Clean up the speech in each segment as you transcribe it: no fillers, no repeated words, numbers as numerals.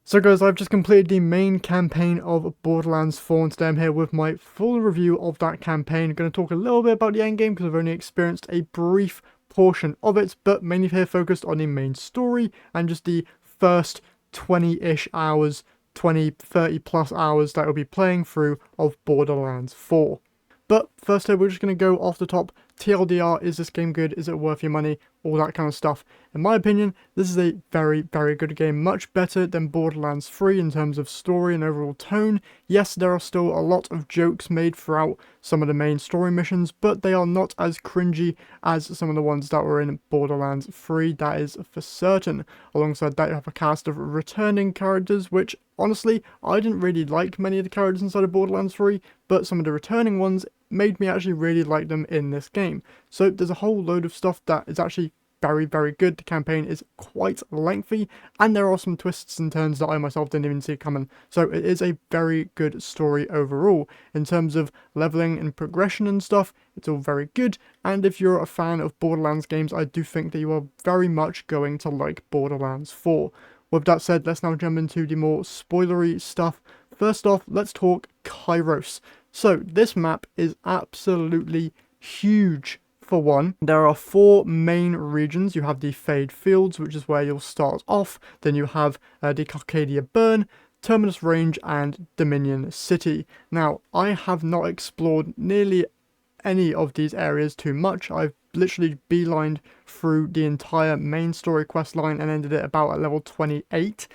So guys, I've just completed the main campaign of Borderlands 4 and today I'm here with my full review of that campaign. I'm going to talk a little bit about the endgame because I've only experienced a brief portion of it, but mainly here focused on the main story and just the first 20-ish hours, 20, 30 plus hours that I'll be playing through of Borderlands 4. But first we're just going to go off the top. TLDR, is this game good? Is it worth your money? All that kind of stuff. In my opinion, this is a very, very good game. Much better than Borderlands 3 in terms of story and overall tone. Yes, there are still a lot of jokes made throughout some of the main story missions, but they are not as cringy as some of the ones that were in Borderlands 3, that is for certain. Alongside that, you have a cast of returning characters, which honestly, I didn't really like many of the characters inside of Borderlands 3, but some of the returning ones made me actually really like them in this game. So there's a whole load of stuff that is actually very, very good. The campaign is quite lengthy, and there are some twists and turns that I myself didn't even see coming. So it is a very good story overall. In terms of leveling and progression and stuff, it's all very good. And if you're a fan of Borderlands games, I do think that you are very much going to like Borderlands 4. With that said, let's now jump into the more spoilery stuff. First off, let's talk Kairos. So this map is absolutely huge. For one, there are 4 main regions. You have the Fade Fields, which is where you'll start off. Then you have the Carcadia Burn, Terminus Range, and Dominion City. Now, I have not explored nearly any of these areas too much. I've literally beelined through the entire main story quest line and ended it about at level 28.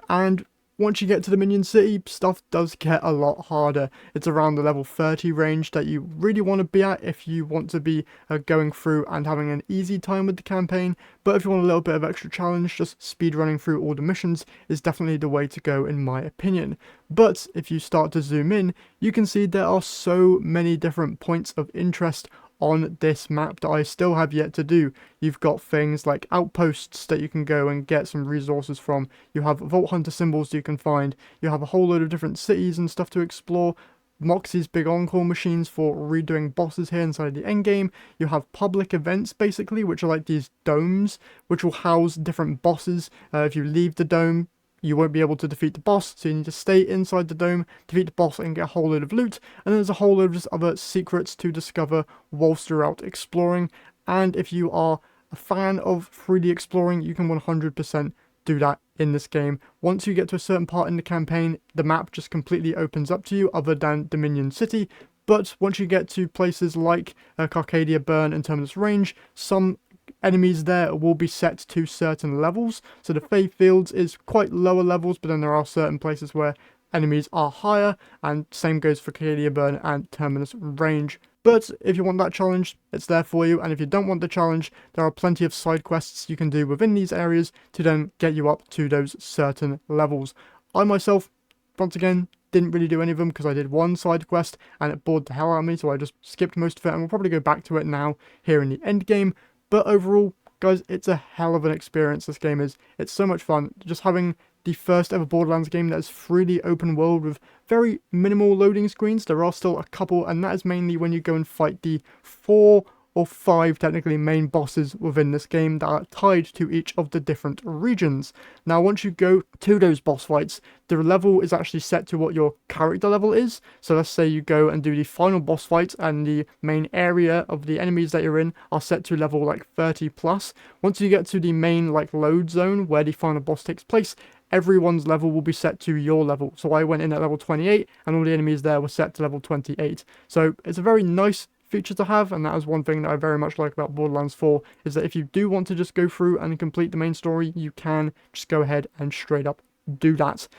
And once you get to Dominion City, stuff does get a lot harder. It's around the level 30 range that you really want to be at if you want to be going through and having an easy time with the campaign. But if you want a little bit of extra challenge, just speedrunning through all the missions is definitely the way to go in my opinion. But if you start to zoom in, you can see there are so many different points of interest on this map that I still have yet to do. You've got things like outposts that you can go and get some resources from. You have Vault Hunter symbols you can find. You have a whole load of different cities and stuff to explore. Moxie's big on-call machines for redoing bosses here inside the endgame. You have public events basically, which are like these domes, which will house different bosses. If you leave the dome, you won't be able to defeat the boss, so you need to stay inside the dome, defeat the boss and get a whole load of loot, and then there's a whole load of just other secrets to discover whilst you're out exploring. And if you are a fan of 3D exploring, you can 100% do that in this game. Once you get to a certain part in the campaign, the map just completely opens up to you, other than Dominion City. But once you get to places like Carcadia Burn and Terminus Range, some enemies there will be set to certain levels. So the Fade Fields is quite lower levels, but then there are certain places where enemies are higher, and same goes for Carcadia Burn and Terminus Range. But if you want that challenge, it's there for you, and if you don't want the challenge, there are plenty of side quests you can do within these areas to then get you up to those certain levels. I myself, once again, didn't really do any of them because I did one side quest and it bored the hell out of me, so I just skipped most of it, and we'll probably go back to it now here in the end game. But overall, guys, it's a hell of an experience, this game is. It's so much fun. Just having the first ever Borderlands game that is freely open world with very minimal loading screens. There are still a couple, and that is mainly when you go and fight the 4 or 5 technically main bosses within this game that are tied to each of the different regions. Now once you go to those boss fights, the level is actually set to what your character level is. So let's say you go and do the final boss fight and the main area of the enemies that you're in are set to level like 30 plus. Once you get to the main like load zone where the final boss takes place, everyone's level will be set to your level. So I went in at level 28 and all the enemies there were set to level 28. So it's a very nice feature to have, and that is one thing that I very much like about Borderlands 4, is that if you do want to just go through and complete the main story, you can just go ahead and straight up do that.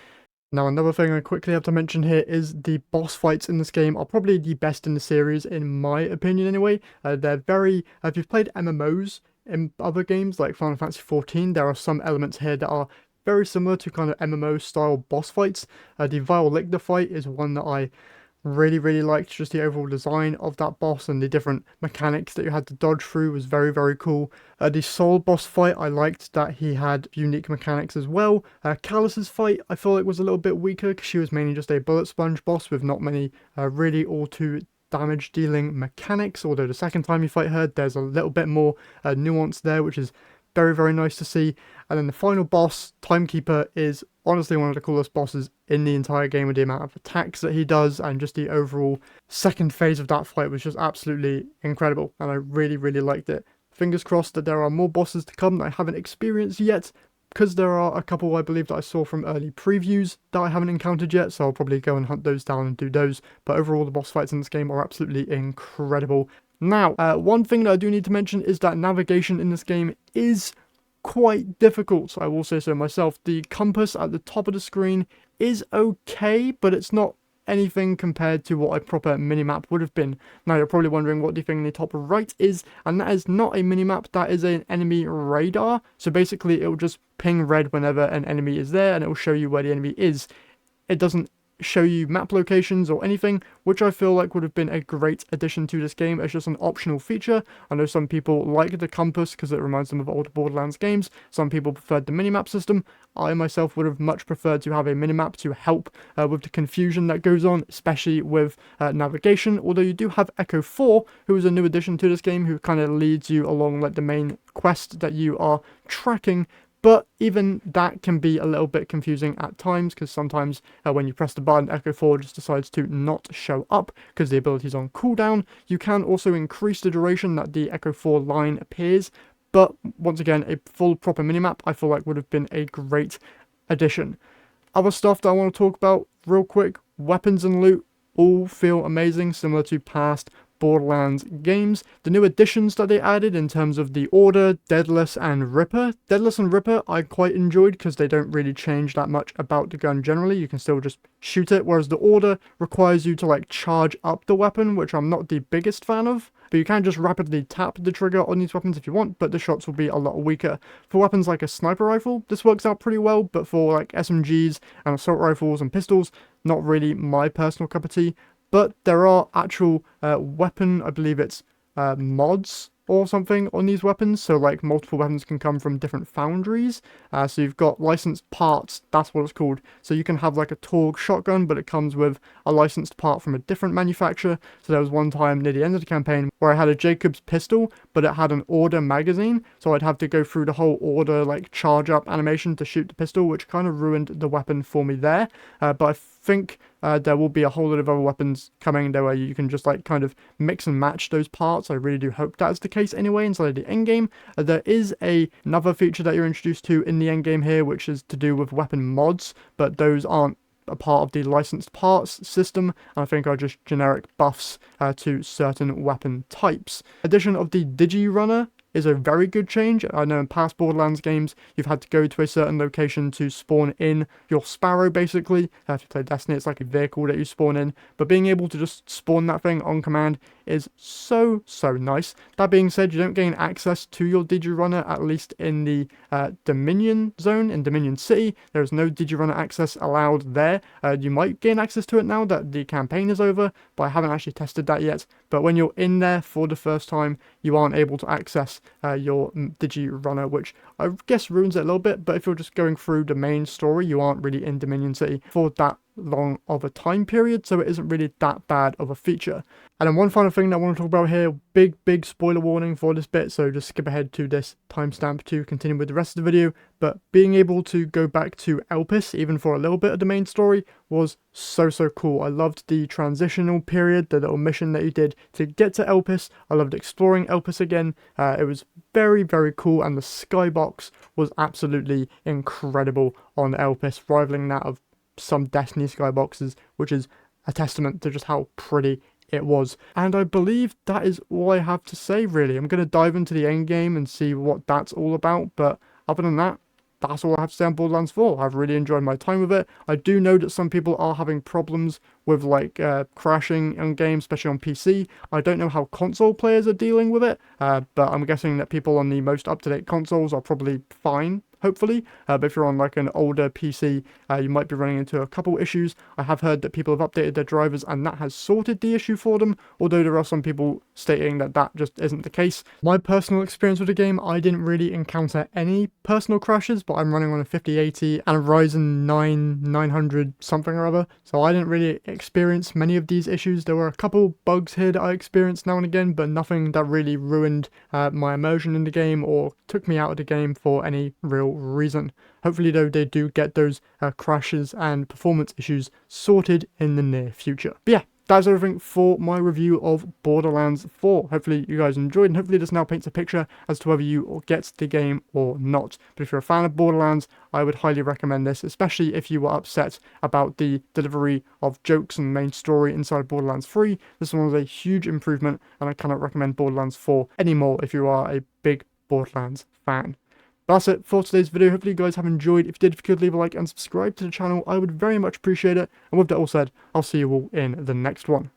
Now another thing I quickly have to mention here is the boss fights in this game are probably the best in the series, in my opinion anyway. They're very, if you've played MMOs in other games like Final Fantasy XIV, there are some elements here that are very similar to kind of MMO style boss fights. The Vile Lictor fight is one that I really liked. Just the overall design of that boss and the different mechanics that you had to dodge through was very cool. The Soul boss fight, I liked that he had unique mechanics as well. Callus's fight I feel like was a little bit weaker because she was mainly just a bullet sponge boss with not many really all too damage dealing mechanics, although the second time you fight her there's a little bit more nuance there, which is very nice to see. And then the final boss, Timekeeper, is honestly one of the coolest bosses in the entire game, with the amount of attacks that he does, and just the overall second phase of that fight was just absolutely incredible, and I really, really liked it. Fingers crossed that there are more bosses to come that I haven't experienced yet, because there are a couple I believe that I saw from early previews that I haven't encountered yet, so I'll probably go and hunt those down and do those. But overall, the boss fights in this game are absolutely incredible. Now, one thing that I do need to mention is that navigation in this game is quite difficult, I will say so myself. The compass at the top of the screen is okay, but it's not anything compared to what a proper minimap would have been. Now you're probably wondering what the thing in the top right is, and that is not a minimap, that is an enemy radar. So basically it will just ping red whenever an enemy is there, and it will show you where the enemy is. It doesn't show you map locations or anything, which I feel like would have been a great addition to this game. It's just an optional feature. I know some people like the compass because it reminds them of older Borderlands games. Some people preferred the minimap system. I myself would have much preferred to have a minimap to help with the confusion that goes on, especially with navigation. Although you do have Echo 4, who is a new addition to this game, who kind of leads you along like the main quest that you are tracking. But even that can be a little bit confusing at times, because sometimes when you press the button, Echo 4 just decides to not show up because the ability is on cooldown. You can also increase the duration that the Echo 4 line appears, but once again, a full proper minimap I feel like would have been a great addition. Other stuff that I want to talk about real quick: weapons and loot all feel amazing, similar to past Borderlands games. The new additions that they added in terms of the Order, Deadless and Ripper. Deadless and Ripper I quite enjoyed because they don't really change that much about the gun generally. You can still just shoot it, whereas the Order requires you to like charge up the weapon, which I'm not the biggest fan of. But you can just rapidly tap the trigger on these weapons if you want, but the shots will be a lot weaker. For weapons like a sniper rifle, this works out pretty well, but for like SMGs and assault rifles and pistols, not really my personal cup of tea. But there are actual weapon, I believe it's mods or something on these weapons. So like multiple weapons can come from different foundries. So you've got licensed parts, that's what it's called. So you can have like a Torg shotgun, but it comes with a licensed part from a different manufacturer. So there was one time near the end of the campaign where I had a Jacobs pistol, but it had an Order magazine. So I'd have to go through the whole Order like charge up animation to shoot the pistol, which kind of ruined the weapon for me there. But I think there will be a whole lot of other weapons coming there where you can just like kind of mix and match those parts. I really do hope that's the case anyway inside of the endgame. There is another feature that you're introduced to in the endgame here, which is to do with weapon mods, but those aren't a part of the licensed parts system, and I think are just generic buffs to certain weapon types. Addition of the Digirunner is a very good change. I know in past Borderlands games, you've had to go to a certain location to spawn in your Sparrow, basically. If you play Destiny, it's like a vehicle that you spawn in. But being able to just spawn that thing on command is so nice. That being said, you don't gain access to your Digirunner, at least in the Dominion zone, in Dominion City. There is no Digirunner access allowed there. You might gain access to it now that the campaign is over, but I haven't actually tested that yet. But when you're in there for the first time, you aren't able to access your Digirunner, which I guess ruins it a little bit. But if you're just going through the main story, you aren't really in Dominion City for that long of a time period, so it isn't really that bad of a feature. And then one final thing that I want to talk about here, big spoiler warning for this bit, so just skip ahead to this timestamp to continue with the rest of the video. But being able to go back to Elpis, even for a little bit of the main story, was so cool. I loved the transitional period, the little mission that you did to get to Elpis. I loved exploring Elpis again. It was very cool, and the skybox was absolutely incredible on Elpis, rivaling that of some Destiny skyboxes, which is a testament to just how pretty it was. And I believe that is all I have to say, really. I'm going to dive into the end game and see what that's all about, but other than that, that's all I have to say on Borderlands 4. I've really enjoyed my time with it. I do know that some people are having problems with like crashing in games, especially on PC. I don't know how console players are dealing with it, but I'm guessing that people on the most up-to-date consoles are probably fine, hopefully. But if you're on like an older PC, you might be running into a couple issues. I have heard that people have updated their drivers and that has sorted the issue for them, although there are some people stating that that just isn't the case. My personal experience with the game, I didn't really encounter any personal crashes, but I'm running on a 5080 and a Ryzen 900 something or other, so I didn't really experience many of these issues. There were a couple bugs here that I experienced now and again, but nothing that really ruined my immersion in the game or took me out of the game for any real reason. Hopefully though they do get those crashes and performance issues sorted in the near future. But yeah, that's everything for my review of Borderlands 4. Hopefully you guys enjoyed, and hopefully this now paints a picture as to whether you get the game or not. But if you're a fan of Borderlands, I would highly recommend this, especially if you were upset about the delivery of jokes and main story inside Borderlands 3. This one was a huge improvement, and I cannot recommend Borderlands 4 anymore if you are a big Borderlands fan. But that's it for today's video. Hopefully you guys have enjoyed. If you did, if you could leave a like and subscribe to the channel, I would very much appreciate it. And with that all said, I'll see you all in the next one.